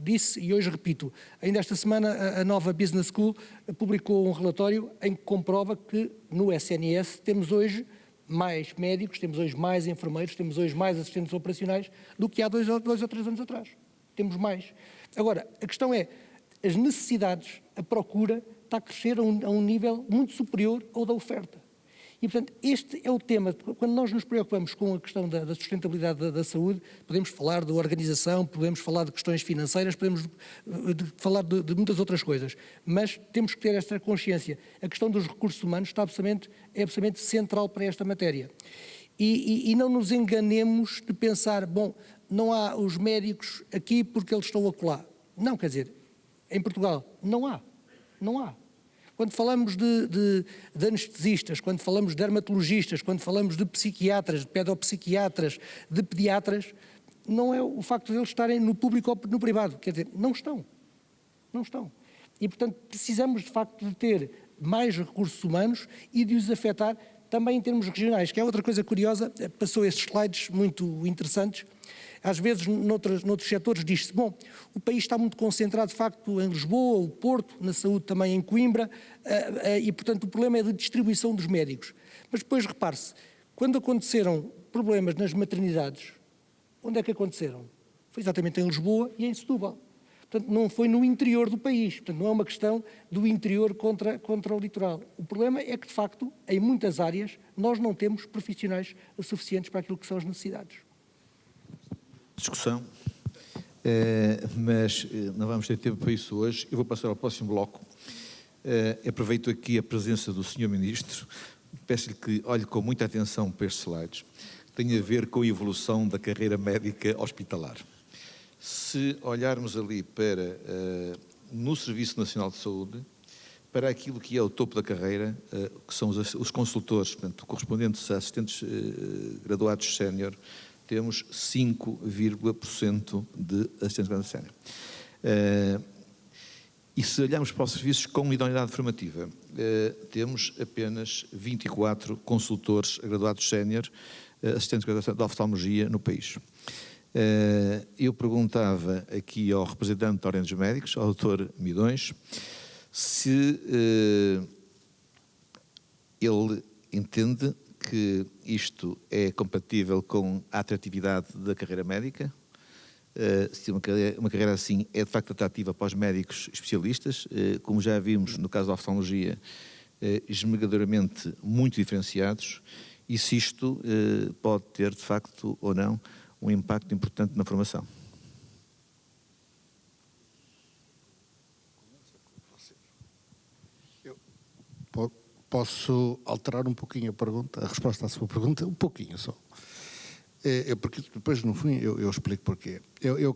disse, e hoje repito, ainda esta semana a nova Business School publicou um relatório em que comprova que no SNS temos hoje mais médicos, temos hoje mais enfermeiros, temos hoje mais assistentes operacionais do que há 2 ou 3 anos atrás. Temos mais. Agora, a questão é, as necessidades, a procura está a crescer a um nível muito superior ao da oferta. E, portanto, este é o tema. Quando nós nos preocupamos com a questão da sustentabilidade da saúde, podemos falar de organização, podemos falar de questões financeiras, podemos falar de muitas outras coisas, mas temos que ter esta consciência. A questão dos recursos humanos é absolutamente central para esta matéria. E não nos enganemos de pensar, bom, não há os médicos aqui porque eles estão acolá. Não, quer dizer, em Portugal não há. Quando falamos de anestesistas, quando falamos de dermatologistas, quando falamos de psiquiatras, de pedopsiquiatras, de pediatras, não é o facto de eles estarem no público ou no privado, quer dizer, não estão. E, portanto, precisamos, de facto, de ter mais recursos humanos e de os afetar também em termos regionais, que é outra coisa curiosa, passou esses slides muito interessantes. Às vezes, noutros setores, diz-se, bom, o país está muito concentrado, de facto, em Lisboa, o Porto, na saúde também em Coimbra, e, portanto, o problema é de distribuição dos médicos. Mas depois, repare-se, quando aconteceram problemas nas maternidades, onde é que aconteceram? Foi exatamente em Lisboa e em Setúbal. Portanto, não foi no interior do país. Portanto, não é uma questão do interior contra o litoral. O problema é que, de facto, em muitas áreas, nós não temos profissionais suficientes para aquilo que são as necessidades. Discussão, mas não vamos ter tempo para isso hoje. Eu vou passar ao próximo bloco. Aproveito aqui a presença do Sr. Ministro, peço-lhe que olhe com muita atenção para estes slides. Tem a ver com a evolução da carreira médica hospitalar. Se olharmos ali para, no Serviço Nacional de Saúde, para aquilo que é o topo da carreira, que são os consultores, portanto, correspondentes a assistentes graduados sénior, temos 5,% de assistentes graduados sénior. E se olharmos para os serviços com idoneidade formativa, temos apenas 24 consultores graduados sénior, assistentes graduados de oftalmologia no país. Eu perguntava aqui ao representante da Ordem dos Médicos, ao Dr. Midões, se ele entende que isto é compatível com a atratividade da carreira médica, se uma carreira assim é de facto atrativa para os médicos especialistas, como já vimos no caso da oftalmologia, esmagadoramente muito diferenciados, e se isto pode ter de facto ou não um impacto importante na formação. Posso alterar um pouquinho a resposta à sua pergunta? Um pouquinho só. Porque depois, no fim, eu explico porquê. Eu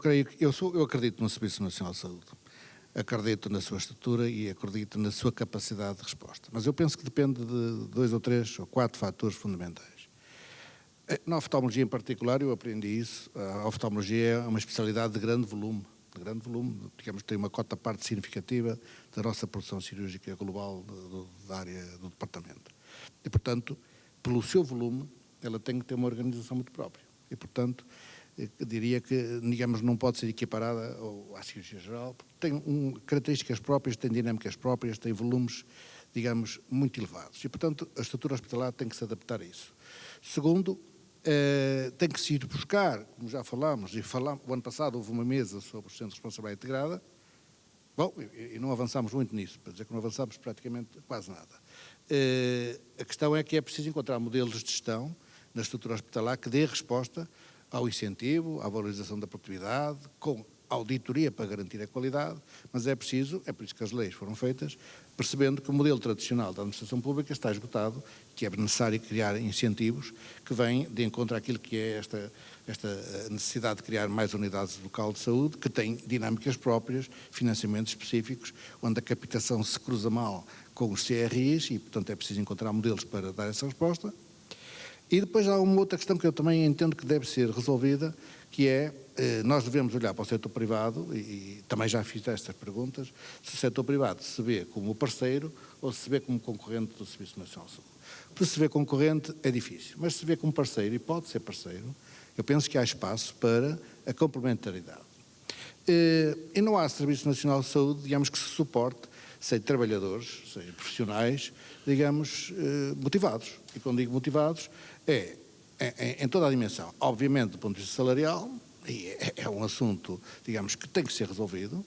acredito no Serviço Nacional de Saúde. Acredito na sua estrutura e acredito na sua capacidade de resposta. Mas eu penso que depende de 2 ou 3 ou 4 fatores fundamentais. Na oftalmologia em particular, eu aprendi isso. A oftalmologia é uma especialidade de grande volume, digamos que tem uma cota-parte significativa da nossa produção cirúrgica global da área do departamento. E, portanto, pelo seu volume, ela tem que ter uma organização muito própria. E, portanto, eu diria que, digamos, não pode ser equiparada à cirurgia geral, porque tem características próprias, tem dinâmicas próprias, tem volumes, digamos, muito elevados. E, portanto, a estrutura hospitalar tem que se adaptar a isso. Segundo, tem que se ir buscar, como já falámos, o ano passado houve uma mesa sobre o Centro de Responsabilidade Integrada, bom, e não avançámos muito nisso, para dizer que não avançámos praticamente quase nada. A questão é que é preciso encontrar modelos de gestão na estrutura hospitalar que dê resposta ao incentivo, à valorização da produtividade, com auditoria para garantir a qualidade, mas é por isso que as leis foram feitas, percebendo que o modelo tradicional da administração pública está esgotado, que é necessário criar incentivos que vêm de encontro àquilo que é esta necessidade de criar mais unidades local de saúde, que têm dinâmicas próprias, financiamentos específicos, onde a captação se cruza mal com os CRIs e, portanto, é preciso encontrar modelos para dar essa resposta. E depois há uma outra questão que eu também entendo que deve ser resolvida, que é, nós devemos olhar para o setor privado, e também já fiz estas perguntas, se o setor privado se vê como parceiro ou se vê como concorrente do Serviço Nacional de Saúde. Por se vê concorrente é difícil, mas se vê como parceiro, e pode ser parceiro, eu penso que há espaço para a complementaridade. E não há Serviço Nacional de Saúde, digamos, que se suporte sem trabalhadores, sem profissionais, digamos, motivados. E quando digo motivados, em toda a dimensão. Obviamente, do ponto de vista salarial, e é um assunto, digamos, que tem que ser resolvido.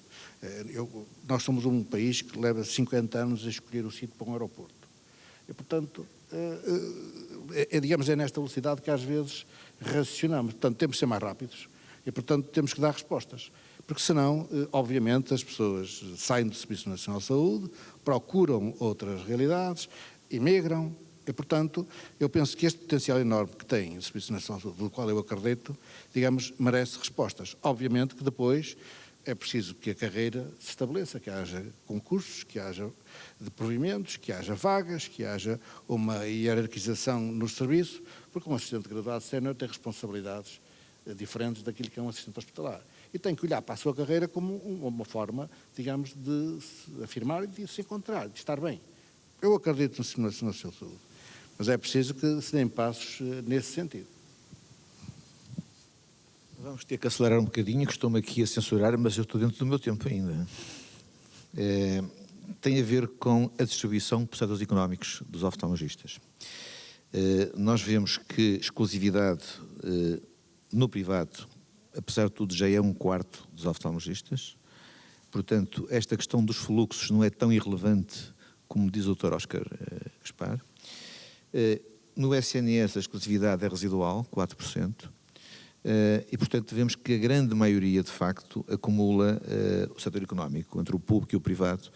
Nós somos um país que leva 50 anos a escolher o sítio para um aeroporto. E, portanto, digamos, é nesta velocidade que às vezes raciocinamos. Portanto, temos de ser mais rápidos e, portanto, temos que dar respostas. Porque senão, obviamente, as pessoas saem do Serviço Nacional de Saúde, procuram outras realidades, emigram, e, portanto, eu penso que este potencial enorme que tem o Serviço Nacional de Saúde, do qual eu acredito, digamos, merece respostas. Obviamente que depois é preciso que a carreira se estabeleça, que haja concursos, que haja provimentos, que haja vagas, que haja uma hierarquização no serviço, porque um assistente graduado sénior tem responsabilidades diferentes daquilo que é um assistente hospitalar. E tem que olhar para a sua carreira como uma forma, digamos, de se afirmar e de se encontrar, de estar bem. Eu acredito no Sistema Nacional de Saúde, mas é preciso que se deem passos nesse sentido. Vamos ter que acelerar um bocadinho, que estou-me aqui a censurar, mas eu estou dentro do meu tempo ainda. Tem a ver com a distribuição por setores económicos dos oftalmologistas. Nós vemos que exclusividade no privado, apesar de tudo, já é 1/4 dos oftalmologistas. Portanto, esta questão dos fluxos não é tão irrelevante como diz o Dr. Oscar Gaspar. No SNS a exclusividade é residual, 4%. E, portanto, vemos que a grande maioria, de facto, acumula o setor económico, entre o público e o privado,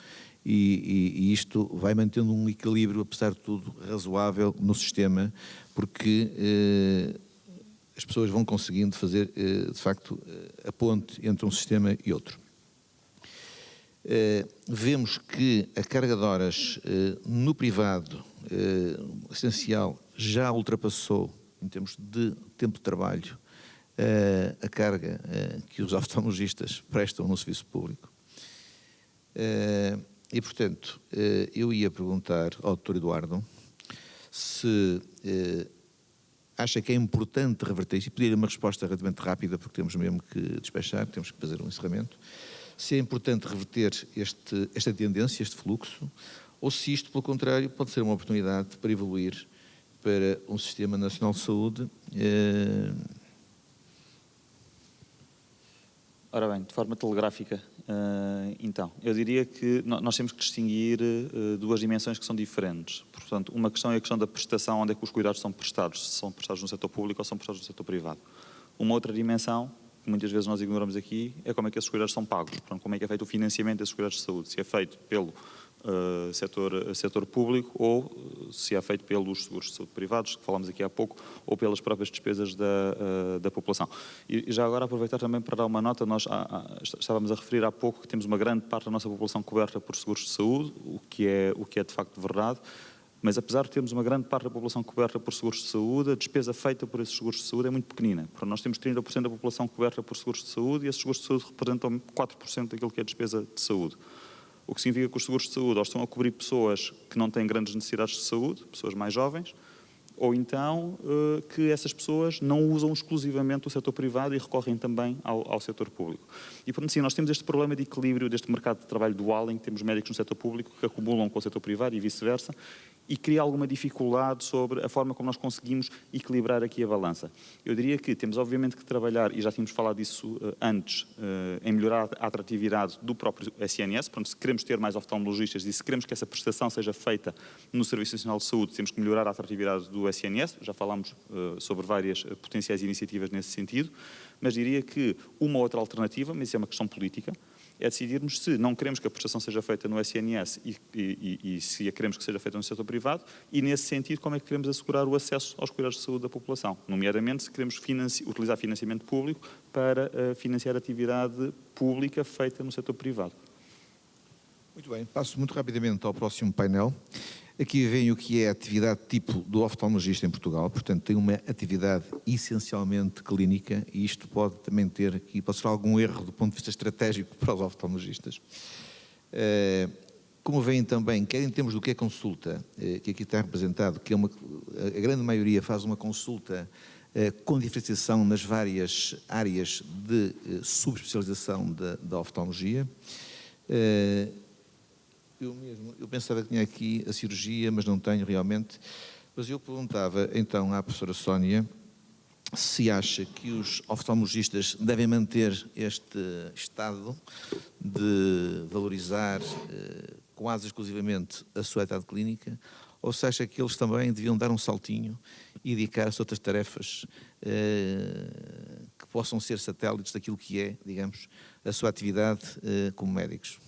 e isto vai mantendo um equilíbrio, apesar de tudo, razoável no sistema, porque as pessoas vão conseguindo fazer, de facto, a ponte entre um sistema e outro. Vemos que a carga de horas no privado essencial já ultrapassou, em termos de tempo de trabalho, a carga que os oftalmologistas prestam no serviço público. E, portanto, eu ia perguntar ao Dr. Eduardo se acha que é importante reverter isso, e pedir uma resposta relativamente rápida, porque temos mesmo que despachar, temos que fazer um encerramento, se é importante reverter esta tendência, este fluxo, ou se isto, pelo contrário, pode ser uma oportunidade para evoluir para um Sistema Nacional de Saúde. Ora bem, de forma telegráfica, então, eu diria que nós temos que distinguir duas dimensões que são diferentes. Portanto, uma questão é a questão da prestação, onde é que os cuidados são prestados, se são prestados no setor público ou são prestados no setor privado. Uma outra dimensão, que muitas vezes nós ignoramos aqui, é como é que esses cuidados são pagos, portanto, como é que é feito o financiamento desses cuidados de saúde, se é feito pelo setor público ou se é feito pelos seguros de saúde privados, que falámos aqui há pouco, ou pelas próprias despesas da população. E já agora aproveitar também para dar uma nota, nós estávamos a referir há pouco que temos uma grande parte da nossa população coberta por seguros de saúde, o que é de facto verdade, mas apesar de termos uma grande parte da população coberta por seguros de saúde, a despesa feita por esses seguros de saúde é muito pequenina. Portanto, nós temos 30% da população coberta por seguros de saúde e esses seguros de saúde representam 4% daquilo que é a despesa de saúde. O que significa que os seguros de saúde ou estão a cobrir pessoas que não têm grandes necessidades de saúde, pessoas mais jovens, ou então que essas pessoas não usam exclusivamente o setor privado e recorrem também ao setor público. E, portanto, sim, nós temos este problema de equilíbrio deste mercado de trabalho dual, em que temos médicos no setor público que acumulam com o setor privado e vice-versa, e cria alguma dificuldade sobre a forma como nós conseguimos equilibrar aqui a balança. Eu diria que temos obviamente que trabalhar, e já tínhamos falado disso antes, em melhorar a atratividade do próprio SNS, portanto, se queremos ter mais oftalmologistas e se queremos que essa prestação seja feita no Serviço Nacional de Saúde, temos que melhorar a atratividade do SNS, já falámos sobre várias potenciais iniciativas nesse sentido, mas diria que uma outra alternativa, mas isso é uma questão política, é decidirmos se não queremos que a prestação seja feita no SNS e se a queremos que seja feita no setor privado e, nesse sentido, como é que queremos assegurar o acesso aos cuidados de saúde da população, nomeadamente se queremos utilizar financiamento público para financiar a atividade pública feita no setor privado. Muito bem, passo muito rapidamente ao próximo painel. Aqui vem o que é a atividade tipo do oftalmologista em Portugal, portanto tem uma atividade essencialmente clínica e isto pode também ter aqui, pode ser algum erro do ponto de vista estratégico para os oftalmologistas. Como veem também, quer em termos do que é consulta, que aqui está representado, que é a grande maioria faz uma consulta com diferenciação nas várias áreas de subespecialização da oftalmologia. Eu pensava que tinha aqui a cirurgia, mas não tenho realmente. Mas eu perguntava então à professora Sónia se acha que os oftalmologistas devem manter este estado de valorizar quase exclusivamente a sua atividade clínica ou se acha que eles também deviam dar um saltinho e dedicar-se a outras tarefas que possam ser satélites daquilo que é, digamos, a sua atividade como médicos?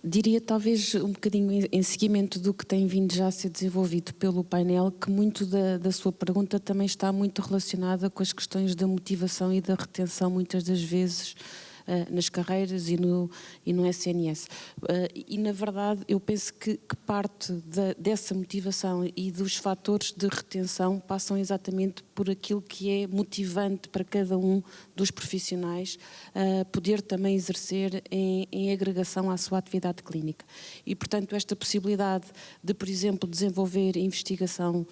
Diria talvez um bocadinho em seguimento do que tem vindo já a ser desenvolvido pelo painel, que muito da sua pergunta também está muito relacionada com as questões da motivação e da retenção, muitas das vezes, nas carreiras e no SNS. E, na verdade, eu penso que parte dessa motivação e dos fatores de retenção passam exatamente por aquilo que é motivante para cada um dos profissionais poder também exercer em agregação à sua atividade clínica. E, portanto, esta possibilidade de, por exemplo, desenvolver investigação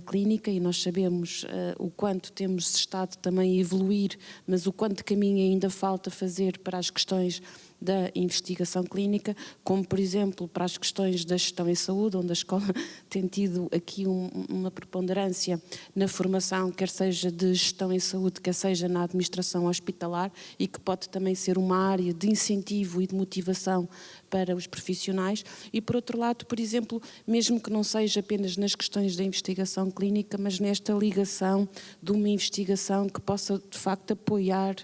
clínica, e nós sabemos o quanto temos estado também a evoluir, mas o quanto caminho ainda falta fazer para as questões da investigação clínica, como por exemplo para as questões da gestão em saúde, onde a escola tem tido aqui uma preponderância na formação, quer seja de gestão em saúde, quer seja na administração hospitalar, e que pode também ser uma área de incentivo e de motivação para os profissionais. E por outro lado, por exemplo, mesmo que não seja apenas nas questões da investigação clínica, mas nesta ligação de uma investigação que possa de facto apoiar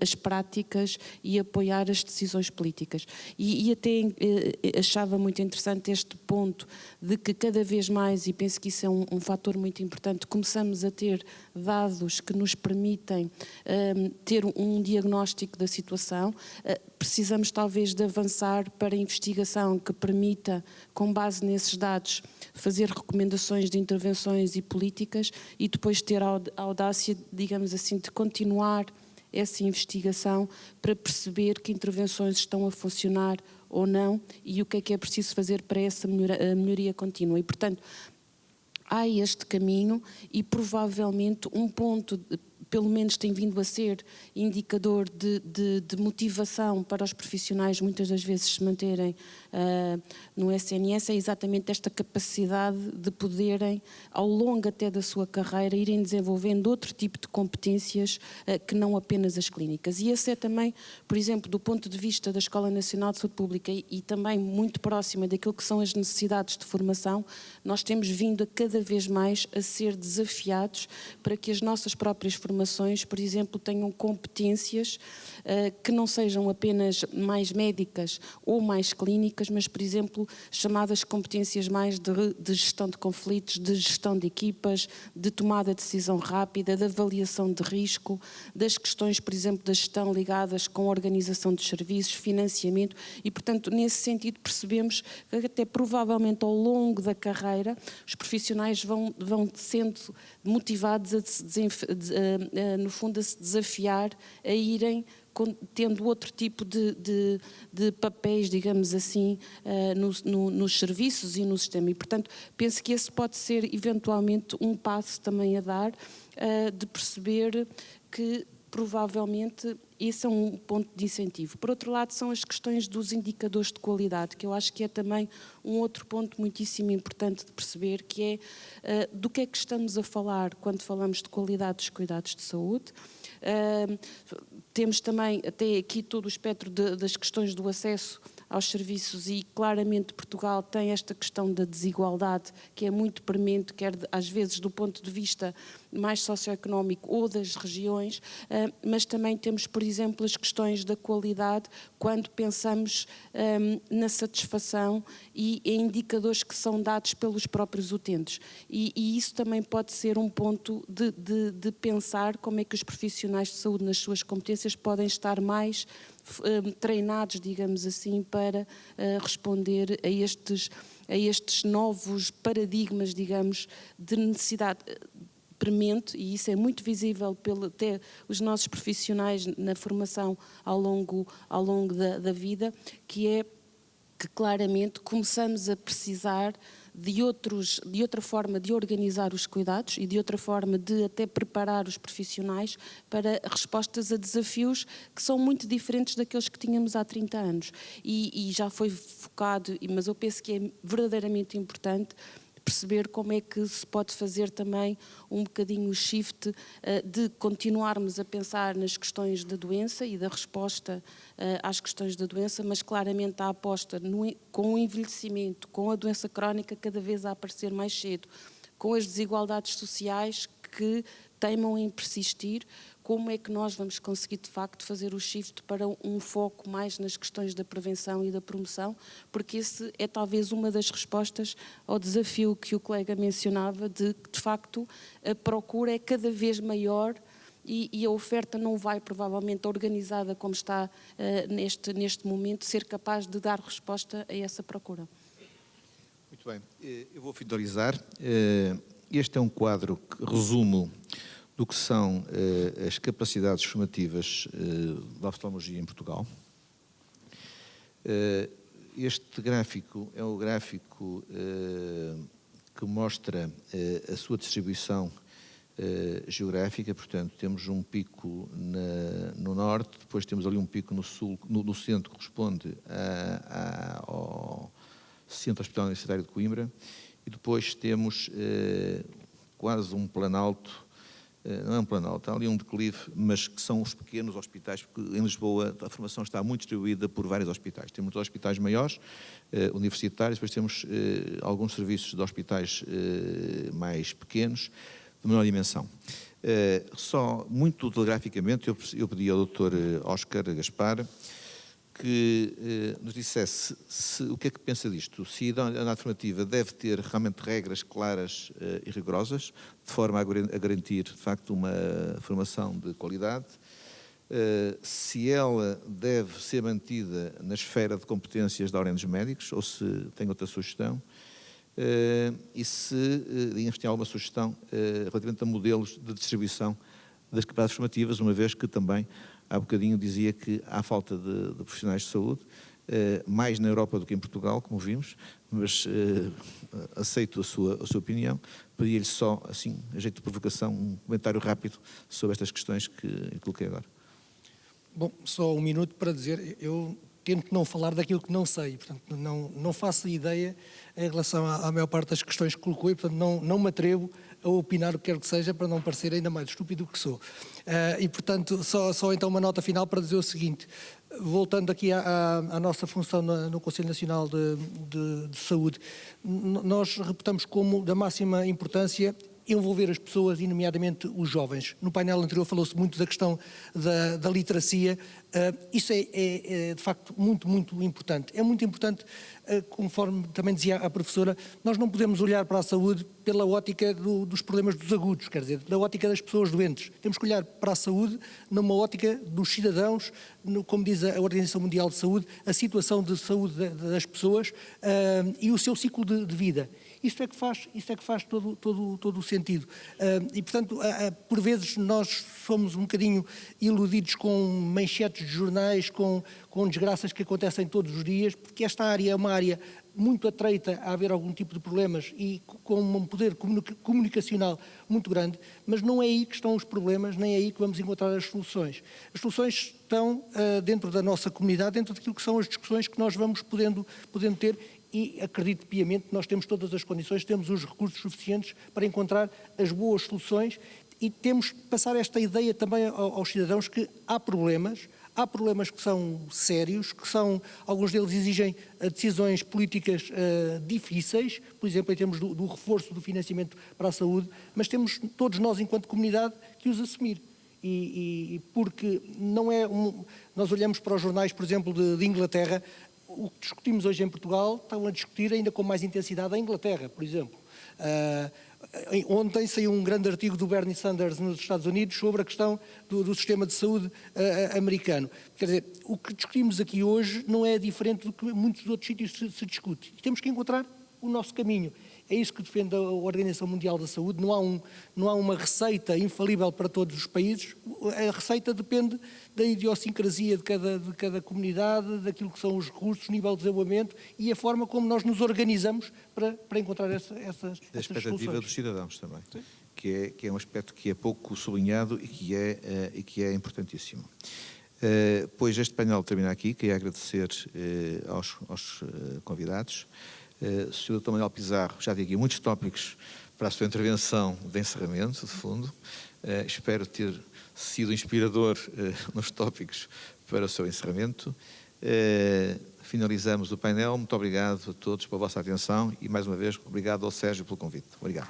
as práticas e apoiar as decisões políticas. E até achava muito interessante este ponto de que cada vez mais, e penso que isso é um fator muito importante, começamos a ter dados que nos permitem ter um diagnóstico da situação. Precisamos talvez de avançar para a investigação que permita, com base nesses dados, fazer recomendações de intervenções e políticas e depois ter a audácia, digamos assim, de continuar essa investigação para perceber que intervenções estão a funcionar ou não e o que é preciso fazer para essa melhoria contínua. E, portanto, há este caminho e provavelmente um ponto, pelo menos tem vindo a ser indicador de motivação para os profissionais muitas das vezes se manterem no SNS, é exatamente esta capacidade de poderem, ao longo até da sua carreira, irem desenvolvendo outro tipo de competências que não apenas as clínicas. E esse é também, por exemplo, do ponto de vista da Escola Nacional de Saúde Pública e também muito próxima daquilo que são as necessidades de formação, nós temos vindo a cada vez mais a ser desafiados para que as nossas próprias formações, por exemplo, tenham competências que não sejam apenas mais médicas ou mais clínicas, mas, por exemplo, chamadas competências mais de gestão de conflitos, de gestão de equipas, de tomada de decisão rápida, de avaliação de risco, das questões, por exemplo, da gestão ligadas com a organização dos serviços, financiamento e, portanto, nesse sentido percebemos que até provavelmente ao longo da carreira os profissionais vão sendo motivados no fundo a se desafiar, a irem tendo outro tipo de papéis, digamos assim, nos serviços e no sistema. E, portanto, penso que esse pode ser, eventualmente, um passo também a dar, de perceber que, provavelmente, esse é um ponto de incentivo. Por outro lado, são as questões dos indicadores de qualidade, que eu acho que é também um outro ponto muitíssimo importante de perceber, que é do que é que estamos a falar quando falamos de qualidade dos cuidados de saúde. Temos também até aqui todo o espectro das questões do acesso aos serviços e claramente Portugal tem esta questão da desigualdade que é muito premente, quer às vezes do ponto de vista mais socioeconómico ou das regiões, mas também temos, por exemplo, as questões da qualidade quando pensamos na satisfação e em indicadores que são dados pelos próprios utentes. E isso também pode ser um ponto de pensar como é que os profissionais de saúde nas suas competências podem estar mais treinados, digamos assim, para responder a estes novos paradigmas, digamos, de necessidade premente, e isso é muito visível até os nossos profissionais na formação ao longo da vida, que é que claramente começamos a precisar de outra forma de organizar os cuidados e de outra forma de até preparar os profissionais para respostas a desafios que são muito diferentes daqueles que tínhamos há 30 anos. E já foi focado, mas eu penso que é verdadeiramente importante perceber como é que se pode fazer também um bocadinho o shift de continuarmos a pensar nas questões da doença e da resposta às questões da doença, mas claramente a aposta com o envelhecimento, com a doença crónica cada vez a aparecer mais cedo, com as desigualdades sociais que teimam em persistir, como é que nós vamos conseguir de facto fazer o shift para um foco mais nas questões da prevenção e da promoção, porque esse é talvez uma das respostas ao desafio que o colega mencionava de facto a procura é cada vez maior e a oferta não vai provavelmente organizada como está neste momento ser capaz de dar resposta a essa procura. Muito bem, eu vou finalizar. Este é um quadro que resumo do que são as capacidades formativas da oftalmologia em Portugal. Este gráfico é o gráfico que mostra a sua distribuição geográfica, portanto temos um pico no norte, depois temos ali um pico no sul, no centro, que corresponde ao Centro Hospitalar Universitário de Coimbra, e depois temos quase um planalto. Não é um planalto, há ali um declive, mas que são os pequenos hospitais, porque em Lisboa a formação está muito distribuída por vários hospitais. Temos hospitais maiores, universitários, depois temos alguns serviços de hospitais mais pequenos, de menor dimensão. Só muito telegraficamente, eu pedi ao Dr. Óscar Gaspar que nos dissesse o que é que pensa disto, se a unidade formativa deve ter realmente regras claras e rigorosas, de forma a garantir, de facto, uma formação de qualidade, se ela deve ser mantida na esfera de competências da Ordem dos Médicos, ou se tem outra sugestão, e se tem alguma sugestão relativamente a modelos de distribuição das capacidades formativas, uma vez que também há bocadinho dizia que há falta de profissionais de saúde, mais na Europa do que em Portugal, como vimos, mas aceito a sua opinião. Pedia-lhe só, assim, a jeito de provocação, um comentário rápido sobre estas questões que coloquei agora. Bom, só um minuto para dizer, eu tento não falar daquilo que não sei, portanto, não faço ideia em relação à maior parte das questões que colocou e, portanto, não me atrevo a opinar o que quer que seja para não parecer ainda mais estúpido do que sou. E, portanto, só então uma nota final para dizer o seguinte, voltando aqui à nossa função no Conselho Nacional de Saúde, nós reputamos como da máxima importância envolver as pessoas e, nomeadamente, os jovens. No painel anterior falou-se muito da questão da literacia. Isso é, de facto, muito, muito importante. É muito importante, conforme também dizia a professora, nós não podemos olhar para a saúde pela ótica dos problemas dos agudos, quer dizer, da ótica das pessoas doentes. Temos que olhar para a saúde numa ótica dos cidadãos, como diz a Organização Mundial de Saúde, a situação de saúde das pessoas e o seu ciclo de vida. Isto é que faz todo o sentido. E, portanto, por vezes nós somos um bocadinho iludidos com manchetes de jornais, com desgraças que acontecem todos os dias, porque esta área é uma área muito atreita a haver algum tipo de problemas e com um poder comunicacional muito grande, mas não é aí que estão os problemas, nem é aí que vamos encontrar as soluções. As soluções estão dentro da nossa comunidade, dentro daquilo que são as discussões que nós vamos podendo ter, e acredito piamente que nós temos todas as condições, temos os recursos suficientes para encontrar as boas soluções e temos que passar esta ideia também aos cidadãos que há problemas que são sérios, alguns deles exigem decisões políticas difíceis, por exemplo, em termos do reforço do financiamento para a saúde, mas temos todos nós, enquanto comunidade, que os assumir. E porque não é... Nós olhamos para os jornais, por exemplo, de Inglaterra, o que discutimos hoje em Portugal estão a discutir ainda com mais intensidade a Inglaterra, por exemplo. Ontem saiu um grande artigo do Bernie Sanders nos Estados Unidos sobre a questão do sistema de saúde americano. Quer dizer, o que discutimos aqui hoje não é diferente do que muitos outros sítios se discute. E temos que encontrar o nosso caminho. É isso que defende a Organização Mundial da Saúde. Não há uma receita infalível para todos os países. A receita depende da idiosincrasia de cada comunidade, daquilo que são os recursos, o nível de desenvolvimento e a forma como nós nos organizamos para encontrar essas soluções. A expectativa dos cidadãos também, que é um aspecto que é pouco sublinhado e que é importantíssimo. Pois este painel termina aqui, queria agradecer aos convidados. Sr. Dr. Manuel Pizarro já tem aqui muitos tópicos para a sua intervenção de encerramento, de fundo. Espero ter sido inspirador nos tópicos para o seu encerramento. Finalizamos o painel. Muito obrigado a todos pela vossa atenção e, mais uma vez, obrigado ao Sérgio pelo convite. Obrigado.